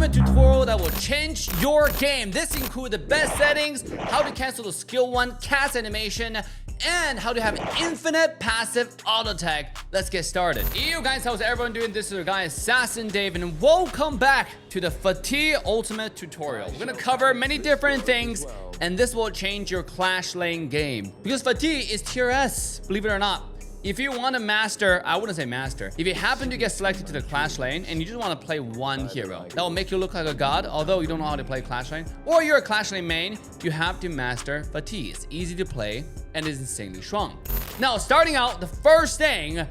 ultimate tutorial that will change your game. This includes the best settings, how to cancel the skill 1 cast animation, and how to have infinite passive auto attack. Let's get started. Yo guys, how's everyone doing? This is your guy Assassin Dave, and welcome back to the Fatih ultimate tutorial. We're gonna cover many different things, and this will change your Clash Lane game. Because Fatih is tier S, believe it or not. If you want to master, I wouldn't say master. If you happen to get selected to the Clash Lane and you just want to play one hero, that will make you look like a god, although you don't know how to play Clash Lane, or you're a Clash Lane main, you have to master Fatih. It's easy to play and is insanely strong. Now, starting out, the first thing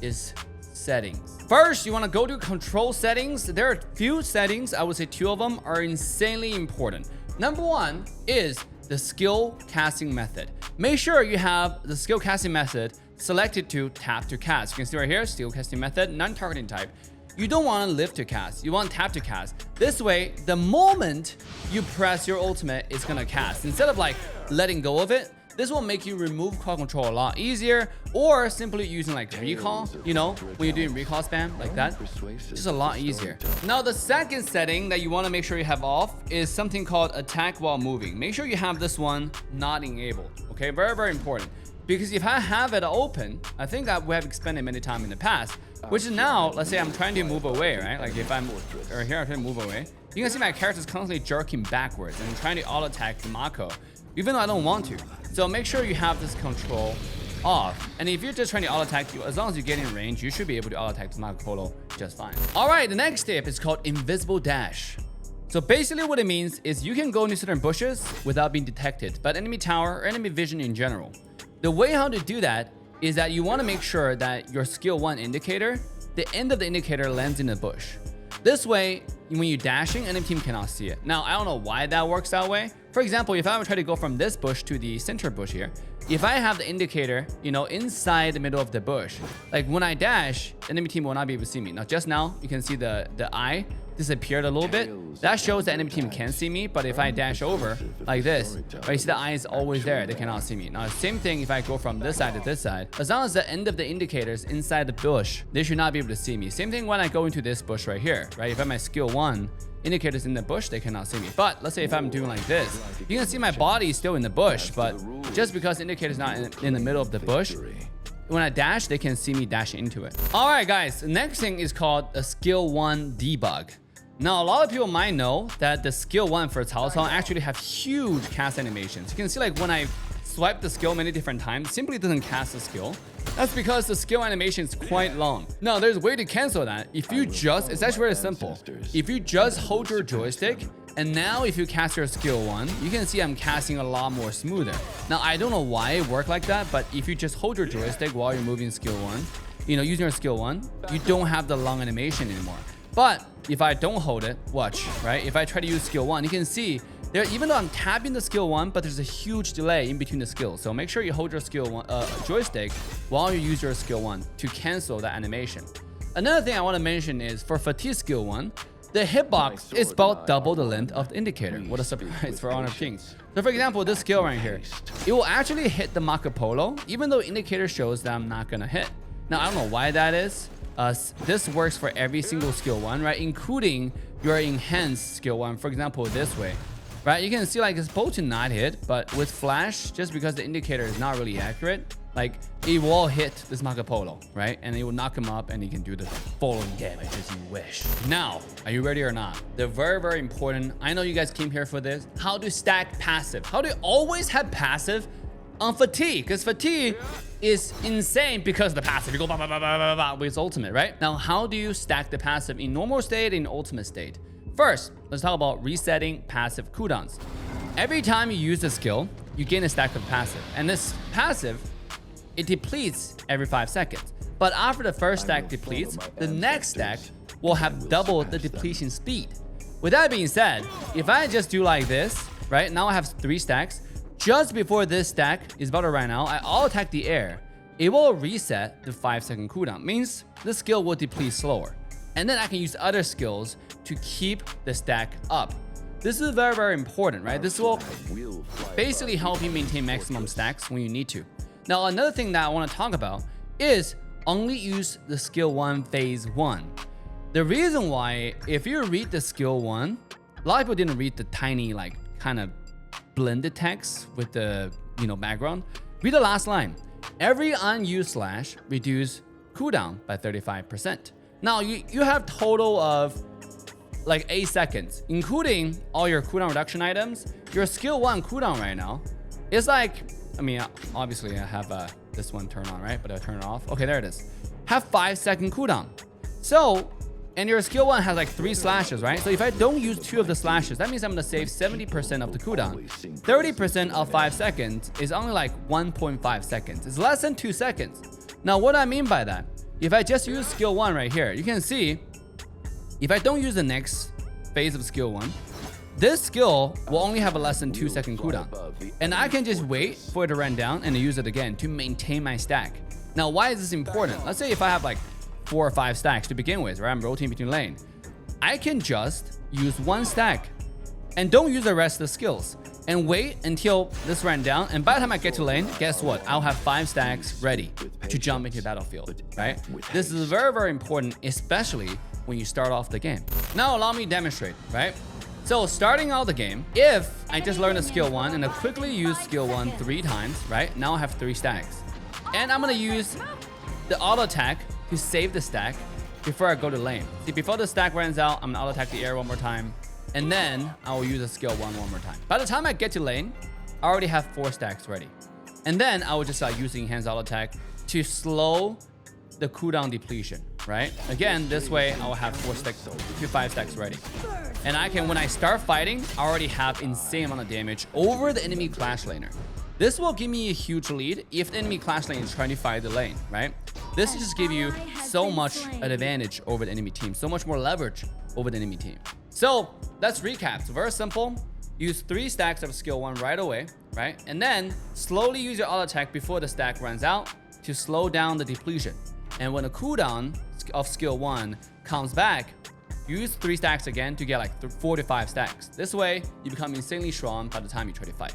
is settings. First, you want to go to control settings. There are a few settings. I would say 2 of them are insanely important. Number 1 is the skill casting method. Make sure you have the skill casting method selected to tap to cast. You can see right here, skill casting method, non-targeting type. You don't want to live to cast, you want tap to cast. This way, the moment you press your ultimate, it's gonna cast. Instead of like letting go of it, this will make you remove crowd control a lot easier, or simply using like recall, you know, when you're doing recall spam like that, just a lot easier. Now, the second setting that you want to make sure you have off is something called attack while moving. Make sure you have this one not enabled, okay? Very, very important. Because if I have it open, I think we have expanded many times in the past, which is now, let's say I'm trying to move away, right? Like if I'm, or here I'm trying to move away, you can see my character is constantly jerking backwards and trying to auto attack the Mako, even though I don't want to. So make sure you have this control off. And if you're just trying to auto attack you, as long as you get in range, you should be able to auto attack the Mako Polo just fine. All right, the next tip is called invisible dash. So basically what it means is you can go into certain bushes without being detected by enemy tower or enemy vision in general. The way how to do that is that you want to make sure that your skill 1 indicator, the end of the indicator lands in the bush. This way, when you're dashing, enemy team cannot see it. Now, I don't know why that works that way. For example, if I would try to go from this bush to the center bush here, if I have the indicator, you know, inside the middle of the bush, like when I dash, enemy team will not be able to see me. Now, just now, you can see the eye disappeared a little bit. That shows the enemy team can see me, but if I dash over like this, right, you see the eye is always there, they cannot see me. Now, same thing if I go from this side to this side, as long as the end of the indicators inside the bush, they should not be able to see me. Same thing when I go into this bush right here, right? If I'm at skill 1, indicators in the bush, they cannot see me. But let's say if I'm doing like this, you can see my body is still in the bush, but just because the indicator is not in the middle of the bush, when I dash, they can see me dash into it. All right, guys, the next thing is called a skill 1 debug. Now, a lot of people might know that the skill 1 for Cao Cao actually have huge cast animations. You can see like when I swipe the skill many different times, simply doesn't cast the skill. That's because the skill animation is quite long. Now, there's a way to cancel that. If you just, it's actually very simple. If you just hold your joystick, and now if you cast your skill 1, you can see I'm casting a lot more smoother. Now, I don't know why it worked like that, but if you just hold your joystick while you're moving skill 1, you know, using your skill 1, you don't have the long animation anymore. But if I don't hold it, watch, right? If I try to use skill 1, you can see there, even though I'm tapping the skill 1, but there's a huge delay in between the skills. So make sure you hold your skill 1 joystick while you use your skill 1 to cancel that animation. Another thing I want to mention is for Fatih skill 1, the hitbox is about double the length of the indicator. What a surprise for Honor of Kings. So for example, this skill right here, it will actually hit the Mako Polo, even though indicator shows that I'm not gonna hit. Now, I don't know why that is. This works for every single skill 1, right? Including your enhanced skill 1, for example, this way, right? You can see like it's supposed to not hit, but with flash, just because the indicator is not really accurate, like it will hit this Mako Polo, right? And it will knock him up and he can do the falling damage as you wish. Now, are you ready or not? They're very, very important. I know you guys came here for this. How to stack passive. How to always have passive on Fatih, because Fatih is insane because of the passive. You go bah, bah, bah, bah, bah, bah, with its ultimate, right? Now, how do you stack the passive in normal state and ultimate state? First, let's talk about resetting passive cooldowns. Every time you use the skill, you gain a stack of passive. And this passive, it depletes every 5 seconds. But after the first stack depletes, the next stack will have double the depletion speed. With that being said, if I just do like this, right? Now I have 3 stacks. Just before this stack is about to run out, I auto attack the air. It will reset the 5-second cooldown. Means the skill will deplete slower. And then I can use other skills to keep the stack up. This is very, very important, right? This will basically help you maintain maximum stacks when you need to. Now, another thing that I want to talk about is only use the skill 1 phase 1. The reason why, if you read the skill 1, a lot of people didn't read the tiny, like, kind of blended text with the, background. Read the last line. Every unused slash reduce cooldown by 35%. Now, you have total of like 8 seconds, including all your cooldown reduction items. Your skill 1 cooldown right now is like, obviously I have this one turned on, right? But I turn it off. Okay, there it is. Have 5-second cooldown. So, and your skill 1 has like 3 slashes, right? So if I don't use 2 of the slashes, that means I'm gonna save 70% of the cooldown. 30% of 5 seconds is only like 1.5 seconds. It's less than 2 seconds. Now, what I mean by that, if I just use skill 1 right here, you can see, if I don't use the next phase of skill 1, this skill will only have a less than 2-second cooldown. And I can just wait for it to run down and use it again to maintain my stack. Now, why is this important? Let's say if I have like 4 or 5 stacks to begin with, right? I'm rotating between lane. I can just use 1 stack and don't use the rest of the skills and wait until this ran down. And by the time I get to lane, guess what? I'll have 5 stacks ready to jump into the battlefield, right? This is very, very important, especially when you start off the game. Now allow me to demonstrate, right? So starting out the game, if I just learned a skill 1 and I quickly use skill 1 3 times, right? Now I have 3 stacks. And I'm gonna use the auto attack to save the stack before I go to lane. See, before the stack runs out, I'm gonna auto attack the air 1 more time, and then I will use a skill 1 more time. By the time I get to lane, I already have 4 stacks ready. And then I will just start using enhanced auto attack to slow the cooldown depletion, right? Again, this way I will have 4 stacks to 5 stacks ready. And I can, when I start fighting, I already have insane amount of damage over the enemy clash laner. This will give me a huge lead if the enemy clash lane is trying to fight the lane, right? This will just give you so much an advantage over the enemy team, so much more leverage over the enemy team. So let's recap. It's very simple. Use 3 stacks of skill 1 right away, right? And then slowly use your auto attack before the stack runs out to slow down the depletion. And when the cooldown of skill 1 comes back, use 3 stacks again to get like 4 to 5 stacks. This way, you become insanely strong by the time you try to fight.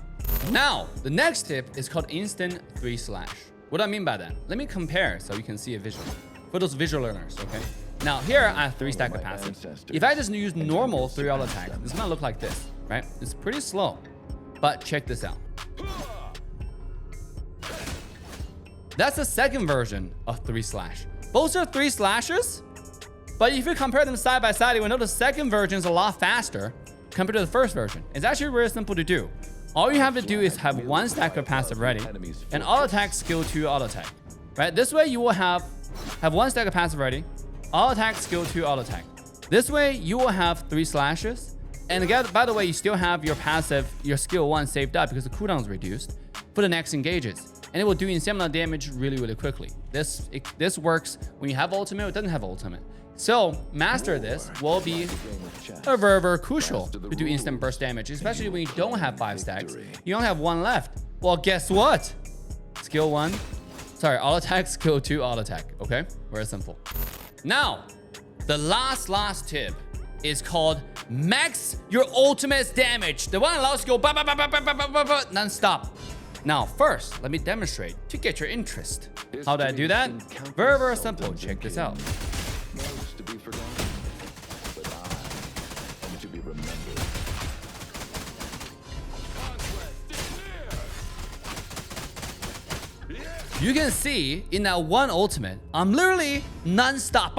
Now, the next tip is called instant 3 slash. What do I mean by that? Let me compare so you can see it visually. For those visual learners, okay? Now, here I have 3 stack of passive. If I just use normal 3 auto attack, it's gonna look like this, right? It's pretty slow, but check this out. That's the second version of 3 slash. Both are 3 slashes, but if you compare them side by side, you will know the second version is a lot faster compared to the first version. It's actually very simple to do. All you have to do is have 1 stack of passive ready and auto attack skill 2 auto attack, right? This way you will have 1 stack of passive ready, auto attack skill 2 auto attack. This way you will have 3 slashes. And again, by the way, you still have your passive, your skill 1 saved up because the cooldown is reduced for the next engages. And it will do insane amount of damage really, really quickly. This works when you have ultimate, it doesn't have ultimate. So master this will be very, very crucial to do instant burst damage, especially when you don't have 5 stacks. You only have 1 left. Well, guess what? Skill 1, sorry, auto attack, skill 2, auto attack. Okay, very simple. Now, the last tip is called max your ultimate's damage. The one allows you to go non-stop. Now, first, let me demonstrate to get your interest. How do I do that? Very, very simple. Check this out. You can see in that one ultimate, I'm literally non-stop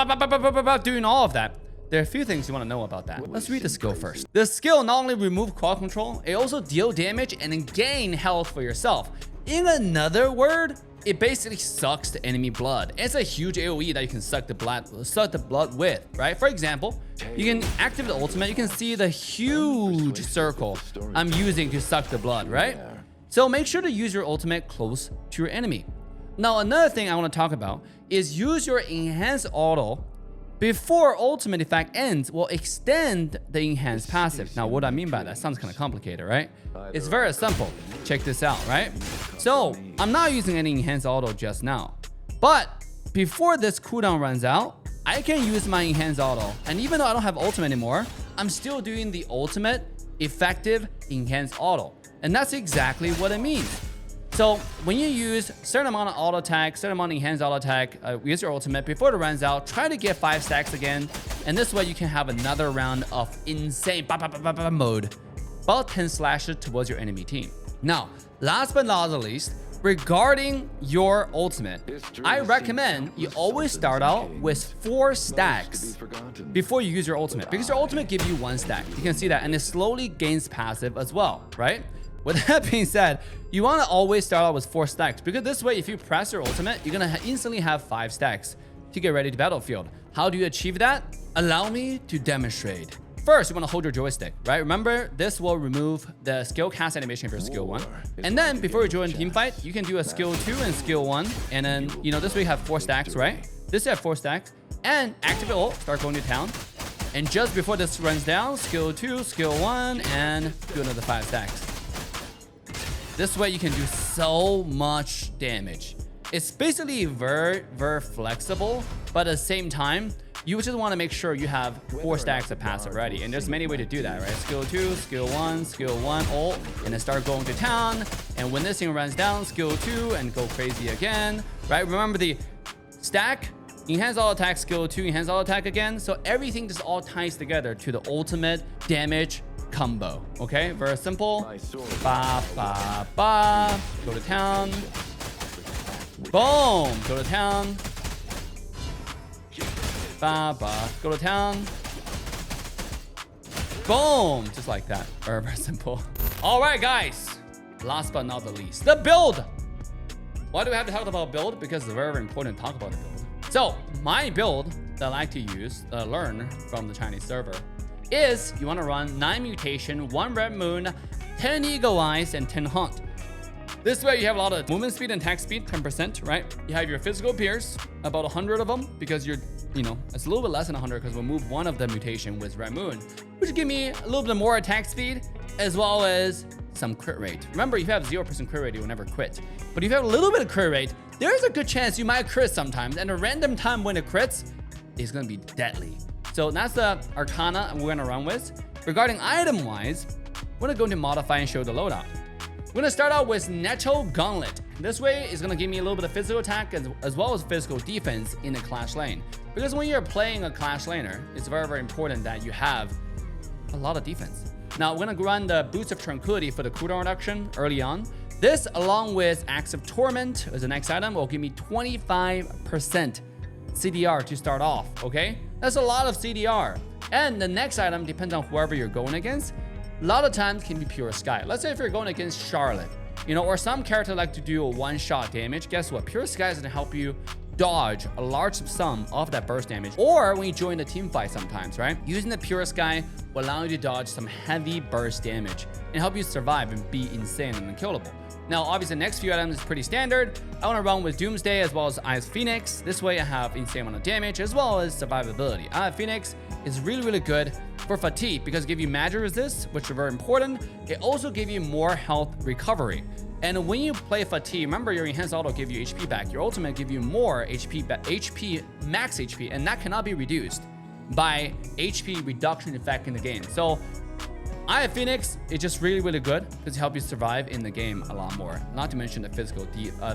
doing all of that. There are a few things you want to know about that. Let's read the skill first. The skill not only remove crowd control, it also deal damage and then gain health for yourself. In another word, it basically sucks the enemy blood. It's a huge AoE that you can suck the blood with, right? For example, you can activate the ultimate. You can see the huge circle I'm using to suck the blood, right? So make sure to use your ultimate close to your enemy. Now, another thing I want to talk about is use your enhanced auto before ultimate effect ends will extend the enhanced passive. Now, what I mean by that sounds kind of complicated, right? It's very simple. Check this out, right? So I'm not using any enhanced auto just now, but before this cooldown runs out, I can use my enhanced auto. And even though I don't have ultimate anymore, I'm still doing the ultimate effective enhanced auto. And that's exactly what it means. So when you use certain amount of auto attack, certain amount of enhanced auto attack, use your ultimate before it runs out, try to get 5 stacks again. And this way you can have another round of insane mode. About 10 slashes towards your enemy team. Now, last but not the least, regarding your ultimate, I recommend you always start out with 4 stacks before you use your ultimate, because your ultimate gives you 1 stack. You can see that, and it slowly gains passive as well, right? With that being said, you want to always start out with 4 stacks, because this way, if you press your ultimate, you're going to instantly have 5 stacks to get ready to battlefield. How do you achieve that? Allow me to demonstrate. First, you want to hold your joystick, right? Remember, this will remove the skill cast animation for skill 1. And then before you join a team fight, you can do a skill 2 and skill 1. And then, you know, this way you have 4 stacks, right? This you have 4 stacks. And activate ult, start going to town. And just before this runs down, skill 2, skill 1, and do another 5 stacks. This way you can do so much damage. It's basically very, very flexible, but at the same time, you just want to make sure you have 4 stacks of passive ready. And there's many ways to do that, right? Skill 2, skill 1, ult, and then start going to town. And when this thing runs down, skill 2, and go crazy again, right? Remember the stack, enhance all attack, skill 2, enhance all attack again. So everything just all ties together to the ultimate damage combo, okay? Very simple. Ba, ba, ba. Go to town. Boom. Go to town. Ba, ba. Go to town. Boom. Just like that. Very, very simple. All right, guys. Last but not the least, the build. Why do we have to talk about build? Because it's very, very important to talk about the build. So my build that I like to use, learn from the Chinese server, is you want to run 9 mutation, 1 red moon, 10 eagle eyes, and 10 hunt. This way you have a lot of movement speed and attack speed, 10%, right? You have your physical pierce, about 100 of them, because you're, you know, it's a little bit less than 100 because we'll move 1 of the mutation with red moon, which give me a little bit more attack speed, as well as some crit rate. Remember, if you have 0% crit rate, you will never crit. But if you have a little bit of crit rate, there's a good chance you might crit sometimes, and a random time when it crits is going to be deadly. So that's the Arcana we're going to run with. Regarding item-wise, we're going to go into Modify and show the loadout. We're going to start out with Netto Gauntlet. This way is going to give me a little bit of physical attack as well as physical defense in the Clash lane. Because when you're playing a Clash laner, it's very, very important that you have a lot of defense. Now, we're going to run the Boots of Tranquility for the cooldown reduction early on. This, along with Acts of Torment as the next item, will give me 25% CDR to start off, okay? That's a lot of CDR. And the next item depends on whoever you're going against. A lot of times can be Pure Sky. Let's say if you're going against Charlotte, you know, or some character like to do a one-shot damage. Guess what? Pure Sky is going to help you dodge a large sum of that burst damage. Or when you join the team fight sometimes, right? Using the Pure Sky will allow you to dodge some heavy burst damage and help you survive and be insane and unkillable. Now, obviously, the next few items is pretty standard. I want to run with Doomsday as well as Ice Phoenix. This way, I have insane amount of damage as well as survivability. Phoenix is really, really good for Fatih because it gives you magic resist, which are very important. It also gives you more health recovery. And when you play Fatih, remember your enhanced auto give you HP back. Your ultimate give you more HP, max HP, and that cannot be reduced by HP reduction effect in the game. So Phoenix is just really, really good because it helps you survive in the game a lot more. Not to mention the physical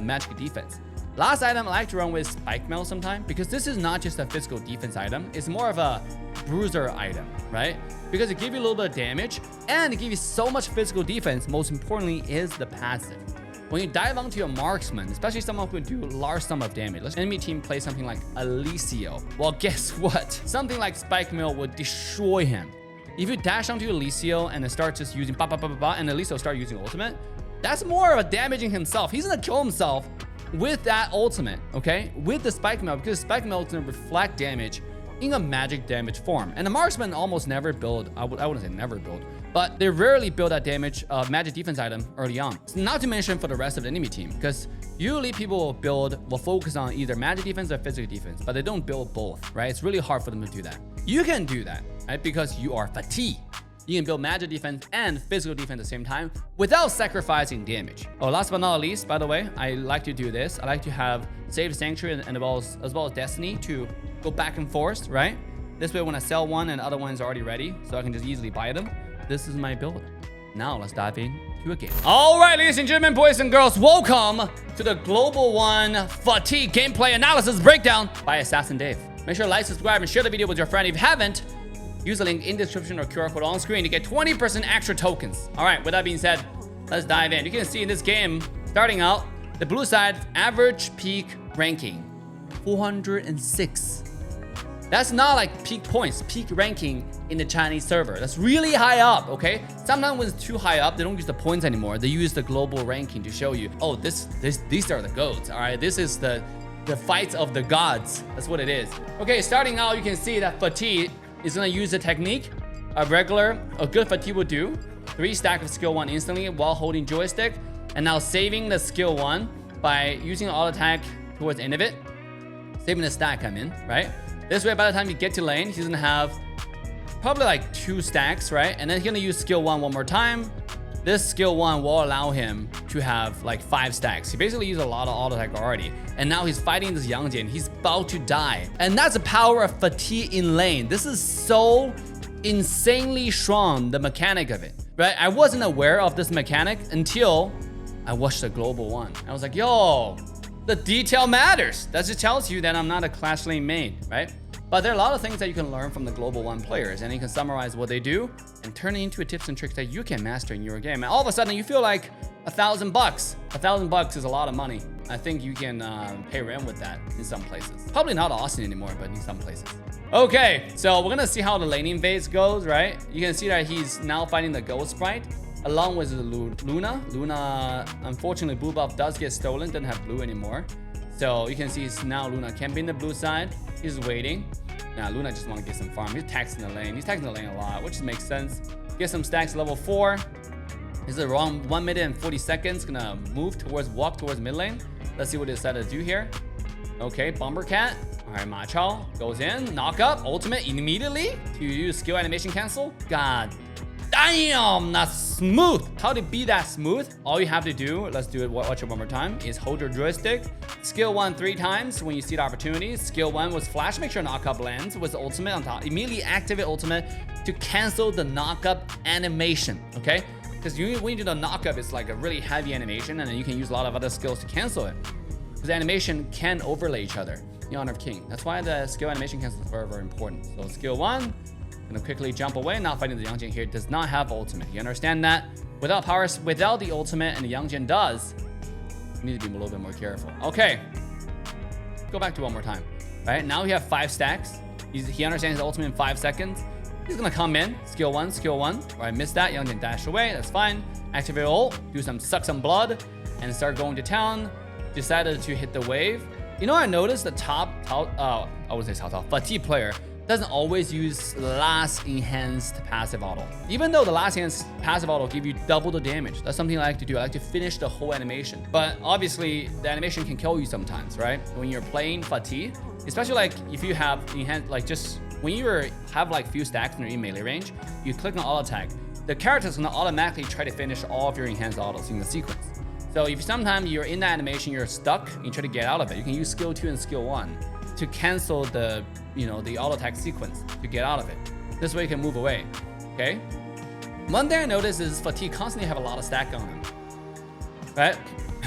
magic defense. Last item I like to run with Spike Mail sometimes because this is not just a physical defense item. It's more of a bruiser item, right? Because it gives you a little bit of damage and it gives you so much physical defense. Most importantly is the passive. When you dive onto a marksman, especially someone who can do large sum of damage, let's enemy team play something like Alicio. Well, guess what? Something like Spike Mail would destroy him. If you dash onto Alicio and then start just using and Alicio start using ultimate, that's more of a damaging himself. He's gonna kill himself with that ultimate, okay? With the Spike Mail, because Spike Mail is gonna reflect damage in a magic damage form. And the marksman almost never build, I wouldn't say never build, but they rarely build that damage magic defense item early on. Not to mention for the rest of the enemy team, because usually people will focus on either magic defense or physical defense, but they don't build both, right? It's really hard for them to do that. You can do that, right? Because you are Fatih. You can build magic defense and physical defense at the same time without sacrificing damage. Oh, last but not least, by the way, I like to do this. I like to have Save Sanctuary and as well as Destiny to go back and forth, right? This way when I sell one and the other one's already ready, so I can just easily buy them. This is my build. Now let's dive in to a game. All right, ladies and gentlemen, boys and girls, welcome to the Global One Fatih gameplay analysis breakdown by Assassin Dave. Make sure to like, subscribe, and share the video with your friend. If you haven't, use the link in the description or QR code on screen to get 20% extra tokens. All right, with that being said, let's dive in. You can see in this game, starting out, the blue side average peak ranking, 406. That's not like peak points, peak ranking in the Chinese server. That's really high up, okay? Sometimes when it's too high up, they don't use the points anymore. They use the global ranking to show you, oh, these are the goats, all right? This is the fights of the gods. That's what it is. Okay, starting out, you can see that Fatih is gonna use the technique a good Fatih would do. 3 stack of skill 1 instantly while holding joystick, and now saving the skill 1 by using auto attack towards the end of it. Saving the stack, I mean, right? This way, by the time you get to lane, he's gonna have probably like 2 stacks, right? And then he's gonna use skill 1 one more time. This skill 1 will allow him to have like 5 stacks. He basically used a lot of auto attack already. And now he's fighting this Yang Jian. He's about to die. And that's the power of Fatih in lane. This is so insanely strong, the mechanic of it, right? I wasn't aware of this mechanic until I watched the Global One. I was like, yo, the detail matters. That just tells you that I'm not a Clash Lane main, right? But there are a lot of things that you can learn from the Global One players, and you can summarize what they do and turn it into tips and tricks that you can master in your game. And all of a sudden, you feel like $1,000 bucks. $1,000 is a lot of money. I think you can pay rent with that in some places. Probably not Austin anymore, but in some places. Okay, so we're gonna see how the laning phase goes, right? You can see that he's now fighting the Ghost Sprite along with Luna. Luna, unfortunately, blue buff does get stolen. Doesn't have blue anymore. So you can see it's now Luna camping the blue side. He's waiting. Now Luna just want to get some farm. He's taxing the lane. He's taxing the lane a lot, which makes sense. Get some stacks level 4. This is around 1 minute and 40 seconds. Gonna walk towards mid lane. Let's see what he decided to do here. Okay, Bomber Cat. All right, Ma Chao goes in. Knock up. Ultimate immediately to use skill animation cancel. God damn, that's smooth. How to be that smooth? All you have to do, let's do it, watch it one more time, is hold your joystick. Skill 1 3 times when you see the opportunity. Skill 1 was flash, make sure knock up lands with the ultimate on top. Immediately activate ultimate to cancel the knock up animation, okay? Because when you do the knock up, it's like a really heavy animation, and then you can use a lot of other skills to cancel it. Because the animation can overlay each other in Honor of King. That's why the skill animation cancel is very, very important. So skill 1, gonna quickly jump away, not fighting the Yang Jian here. Does not have ultimate. You understand that? Without the ultimate, and the Yang Jian does, you need to be a little bit more careful. Okay. Go back to one more time. Right? Now we have 5 stacks. He understands the ultimate in 5 seconds. He's gonna come in. Skill 1, skill 1. All right, missed that. Yang Jian dash away. That's fine. Activate ult. Suck some blood. And start going to town. Decided to hit the wave. You know, I noticed the I would say Fatih player doesn't always use last enhanced passive auto. Even though the last enhanced passive auto give you double the damage. That's something I like to do. I like to finish the whole animation. But obviously, the animation can kill you sometimes, right? When you're playing Fatih, especially like if you have enhanced, like just when you have like few stacks and you're in melee range, you click on auto attack. The character's gonna automatically try to finish all of your enhanced autos in the sequence. So if sometimes you're in that animation, you're stuck, and you try to get out of it, you can use skill 2 and skill 1 to cancel the auto attack sequence to get out of it. This way you can move away, okay? One thing I noticed is Fatih constantly have a lot of stack on him, right?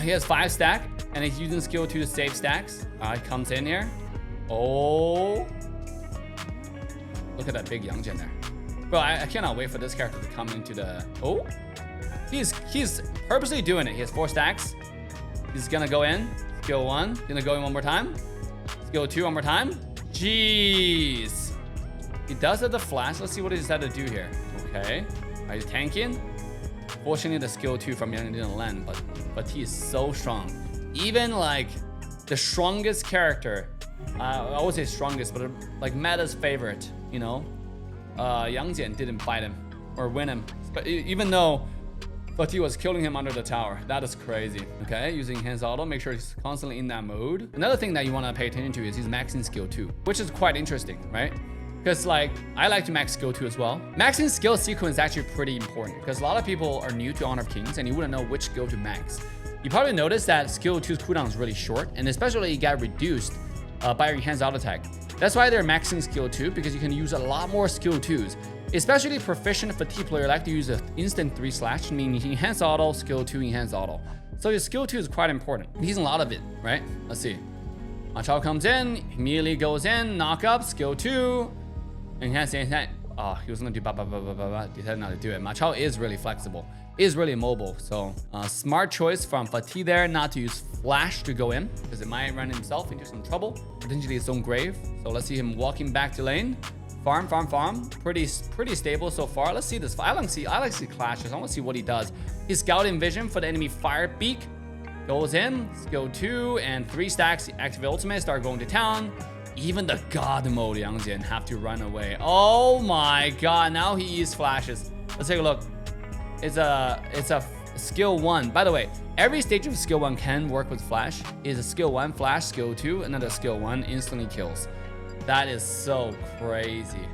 He has 5 stack, and he's using skill 2 to save stacks. Comes in here. Oh, look at that big Yang Jian there. Bro, I cannot wait for this character to come into the, oh. He's purposely doing it. He has 4 stacks. He's gonna go in. Skill 1. Gonna go in one more time. Skill 2 one more time. Jeez. He does have the flash. Let's see what he decided to do here. Okay. Are you tanking? Fortunately, the skill 2 from Yang didn't land, but he is so strong. Even like the strongest character, I would say strongest, but like meta's favorite, you know, Yang Jian didn't fight him or win him. But even though Fatih was killing him under the tower. That is crazy. Okay, using hands auto, make sure he's constantly in that mode. Another thing that you want to pay attention to is he's maxing skill 2, which is quite interesting, right? Because like, I like to max skill 2 as well. Maxing skill sequence is actually pretty important because a lot of people are new to Honor of Kings and you wouldn't know which skill to max. You probably noticed that skill 2's cooldown is really short, and especially it got reduced by your hands auto attack. That's why they're maxing skill 2, because you can use a lot more skill 2s Especially proficient Fatih player like to use an instant 3/, meaning enhance auto, skill 2, enhance auto. So your skill 2 is quite important. He's a lot of it, right? Let's see. Ma Chao comes in, immediately goes in, knock up, skill 2, enhance. Oh, he was gonna do decided not to do it. Ma Chao is really flexible, is really mobile. So smart choice from Fatih there not to use flash to go in because it might run himself into some trouble, potentially his own grave. So let's see him walking back to lane. Farm. Pretty stable so far. Let's see this. I like to see clashes. I want to see what he does. He's scouting vision for the enemy fire beak. Goes in, skill 2 and 3 stacks. Activate ultimate, start going to town. Even the god mode Yang Jian have to run away. Oh my god, now he uses flashes. Let's take a look. It's a skill 1. By the way, every stage of skill 1 can work with flash. Is a skill 1 flash, skill 2, another skill 1 instantly kills. That is so crazy.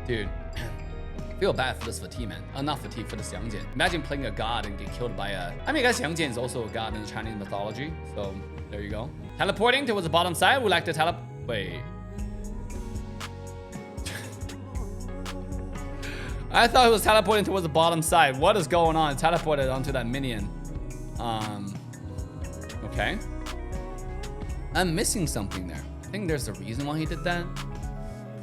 Dude, feel bad for this Fatih, man. Not Fatih, for this Yang Jian. Imagine playing a god and get killed by a... I mean, I guess Yang Jian is also a god in the Chinese mythology. So, there you go. Teleporting towards the bottom side. We like to Wait. I thought he was teleporting towards the bottom side. What is going on? Teleported onto that minion. Okay. I'm missing something there. I think there's a reason why he did that.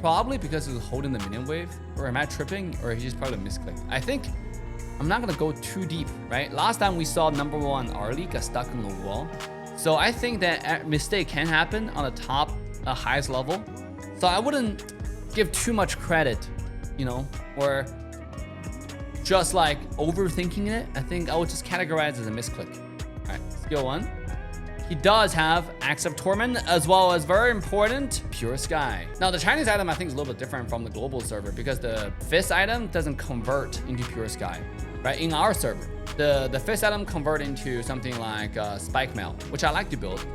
Probably because he was holding the minion wave. Or am I tripping? Or he just probably misclicked. I think I'm not gonna go too deep, right? Last time we saw number 1 Arlie got stuck in the wall. So I think that mistake can happen on the top, highest level. So I wouldn't give too much credit, you know, or just like overthinking it. I think I would just categorize as a misclick. All right, skill 1. He does have Axe of Torment, as well as very important, Pure Sky. Now, the Chinese item I think is a little bit different from the global server because the fist item doesn't convert into Pure Sky, right? In our server, the fist item convert into something like Spike Mail, which I like to build,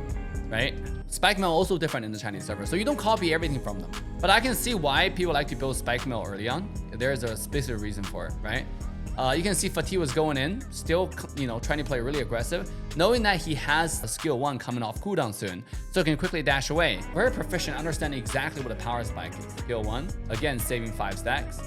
right? Spike Mail also different in the Chinese server, so you don't copy everything from them. But I can see why people like to build Spike Mail early on. There is a specific reason for it, right? You can see Fatih was going in, still, you know, trying to play really aggressive, knowing that he has a skill 1 coming off cooldown soon, so he can quickly dash away. Very proficient, understanding exactly what a power spike is. Skill 1, again, saving 5 stacks.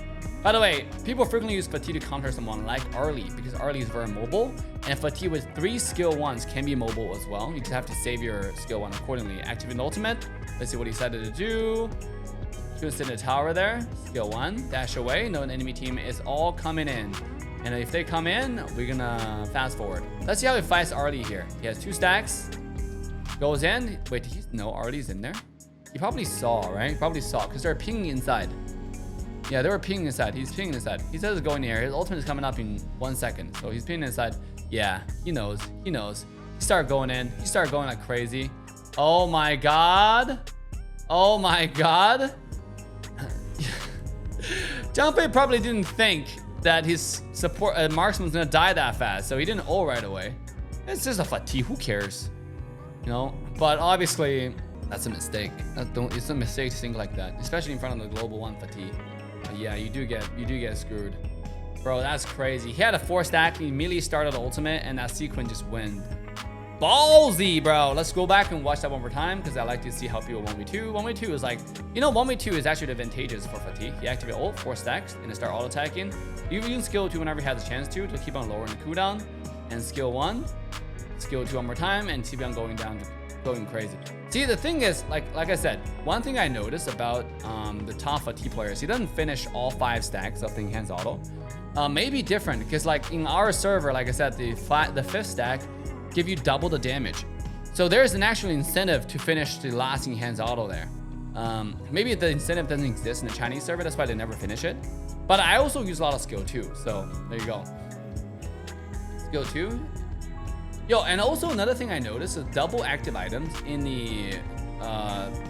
By the way, people frequently use Fatih to counter someone like Arlie, because Arlie is very mobile, and Fatih with 3 skill 1s can be mobile as well. You just have to save your skill 1 accordingly. Activate ultimate. Let's see what he decided to do. He's gonna sit in the tower there. Skill 1, dash away. No, an enemy team is all coming in. And if they come in, we're gonna fast forward. Let's see how he fights Arlie here. He has 2 stacks. Goes in. Wait, no, Arlie's in there? He probably saw, right? He probably saw, because they're pinging inside. Yeah, they were pinging inside. He's pinging inside. He says it's going here. His ultimate is coming up in 1 second. So he's pinging inside. Yeah, he knows. He knows. He started going in. He started going like crazy. Oh my god. Oh my god. Junpei probably didn't think that his support marksman's gonna die that fast, so he didn't ult right away. It's just a Fatih, who cares, you know? But obviously that's a mistake. It's a mistake to think like that, especially in front of the global 1 Fatih. But yeah, you do get screwed, bro. That's crazy. He had a 4 stack, he immediately started the ultimate, and that sequence just went ballsy, bro. Let's go back and watch that one more time because I like to see how people 1v2. 1v2 is like, you know, 1v2 is actually advantageous for Fatih. He activate ult, 4 stacks, and then start auto attacking. You use skill 2 whenever he has a chance to keep on lowering the cooldown. And skill 1, skill 2 one more time, and keep on going down, going crazy. See, the thing is, like I said, one thing I noticed about the top Fatih players, he doesn't finish all 5 stacks of the enhanced auto. Maybe different because like in our server, like I said, the 5th stack give you double the damage. So there's an actual incentive to finish the last enhanced auto there. Maybe the incentive doesn't exist in the Chinese server, that's why they never finish it. But I also use a lot of skill 2, so there you go. Skill 2. Yo, and also another thing I noticed is double active items in the,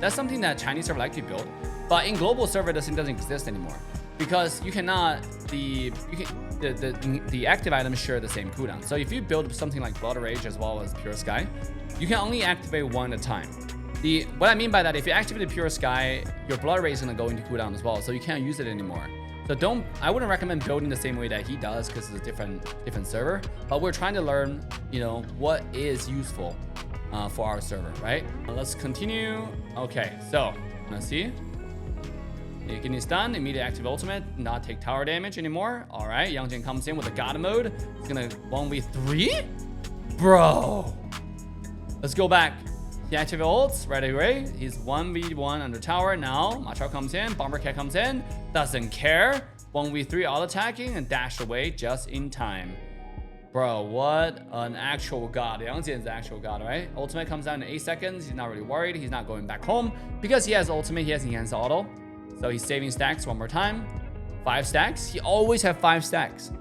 that's something that Chinese server like to build, but in global server doesn't exist anymore. Because you cannot, the active items share the same cooldown. So if you build something like Blood Rage as well as Pure Sky, you can only activate 1 at a time. What I mean by that, if you activate the Pure Sky, your Blood Rage is gonna go into cooldown as well, so you can't use it anymore. So I wouldn't recommend building the same way that he does because it's a different server. But we're trying to learn, you know, what is useful for our server, right? Let's continue. Okay, so let's see. You're getting stunned. Immediate active ultimate. Not take tower damage anymore. All right. Yang Jin comes in with a God mode. He's gonna 1v3. Bro. Let's go back. He activates ults right away. He's 1v1 under tower. Now Ma Chao comes in. Bomber Cat comes in. Doesn't care. 1v3 all attacking and dash away just in time. Bro, what an actual god. Yang Jin is the actual god, right? Ultimate comes down in 8 seconds. He's not really worried. He's not going back home because he has ultimate. He has enhanced auto. So he's saving stacks one more time. 5 stacks. He always have 5 stacks,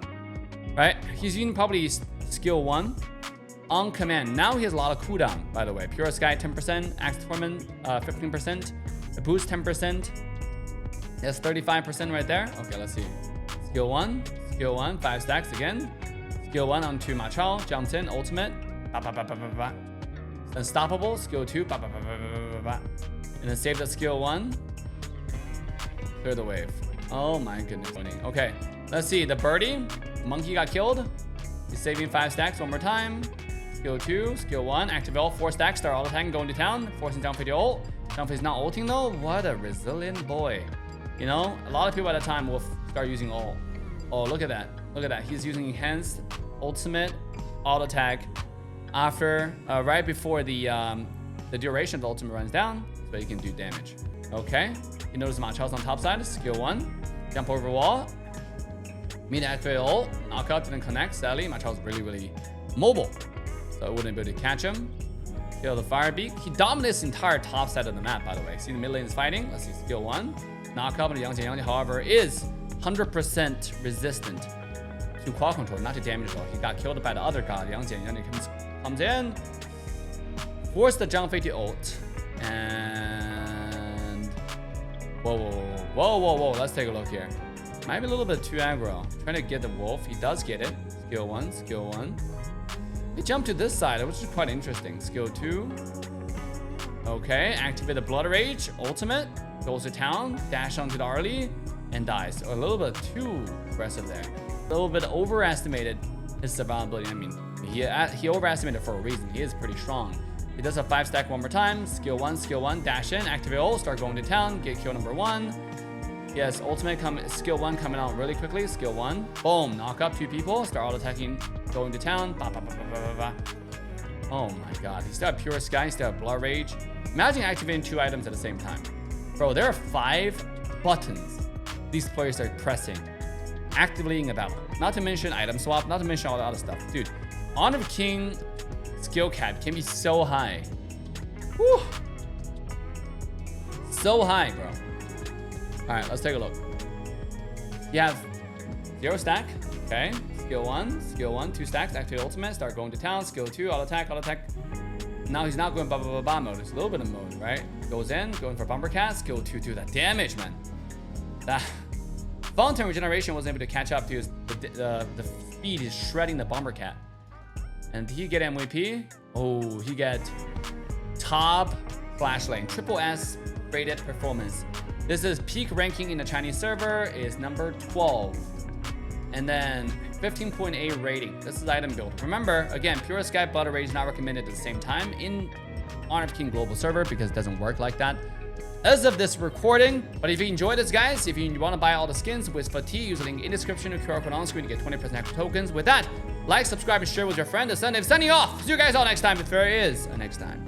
right? He's using probably skill 1 on command. Now he has a lot of cooldown, by the way. Pure Sky 10%, Axe Torment 15%, a boost 10%. That's 35% right there. Okay, let's see. Skill 1, 5 stacks again. Skill 1 onto Ma Chao, jumps in, ultimate. Unstoppable, skill 2. And then save the skill 1. Clear the wave. Oh my goodness. Okay, let's see. The birdie, monkey got killed. He's saving 5 stacks one more time. Skill 2, skill 1, activate all 4 stacks, start auto attacking, going to town, forcing down for the ult. Down is not ulting though. What a resilient boy. You know, a lot of people at a time will start using ult. Oh, look at that. Look at that. He's using enhanced ultimate auto attack after right before the duration of the ultimate runs down, so he can do damage. Okay. You notice Ma Chao's on top side. Skill 1, jump over wall. Meet activate ult. Knock up didn't connect. Sadly, Ma Chao's really mobile, so I wouldn't be able to catch him. Kill the fire beak. He dominates the entire top side of the map, by the way. See the mid lane is fighting. Let's see skill 1. Knock up on the Yang Jin, however, is 100% resistant to quad control, not to damage at all. He got killed by the other god. Yang Jin comes in, force the Zhang Fei to ult, and whoa. Let's take a look here. Might be a little bit too aggro. Trying to get the wolf. He does get it. Skill 1. He jumped to this side, which is quite interesting. Skill 2. Okay, activate the Blood Rage. Ultimate. Goes to town. Dash onto the early. And dies. So a little bit too aggressive there. A little bit overestimated his survivability. I mean, he overestimated for a reason. He is pretty strong. He does a 5 stack one more time. Skill 1. Dash in. Activate ult. Start going to town. Get kill number 1. Yes, ultimate skill 1 coming out really quickly. Skill 1. Boom. Knock up 2 people. Start auto attacking. Going to town. Oh my god. He still have Pure Sky. He still have Blood Rage. Imagine activating 2 items at the same time. Bro, there are 5 buttons these players are pressing actively in a battle. Not to mention item swap. Not to mention all the other stuff. Dude, Honor of King skill cap can be so high. Whew. So high, bro. Alright, let's take a look. You have 0 stack. Okay. Skill 1. 2 stacks. Activate ultimate. Start going to town. Skill 2. Auto attack. Now he's not going ba mode. It's a little bit of mode, right? Goes in. Going for Bomber Cat. Skill 2. That damage, man. That voluntary regeneration wasn't able to catch up to his the speed is shredding the Bomber Cat. And he get MVP. Oh, he get top flash lane. Triple S rated performance. This is peak ranking in the Chinese server is number 12. And then 15.8 rating. This is item build. Remember, again, Pure Sky Blood Rage is not recommended at the same time in Honor of King global server because it doesn't work like that as of this recording. But if you enjoyed this, guys, if you want to buy all the skins with Fatih, use the link in description or QR code on screen to get 20% extra tokens. With that, like, subscribe, and share with your friends. Signing off. See you guys all next time if there is a next time.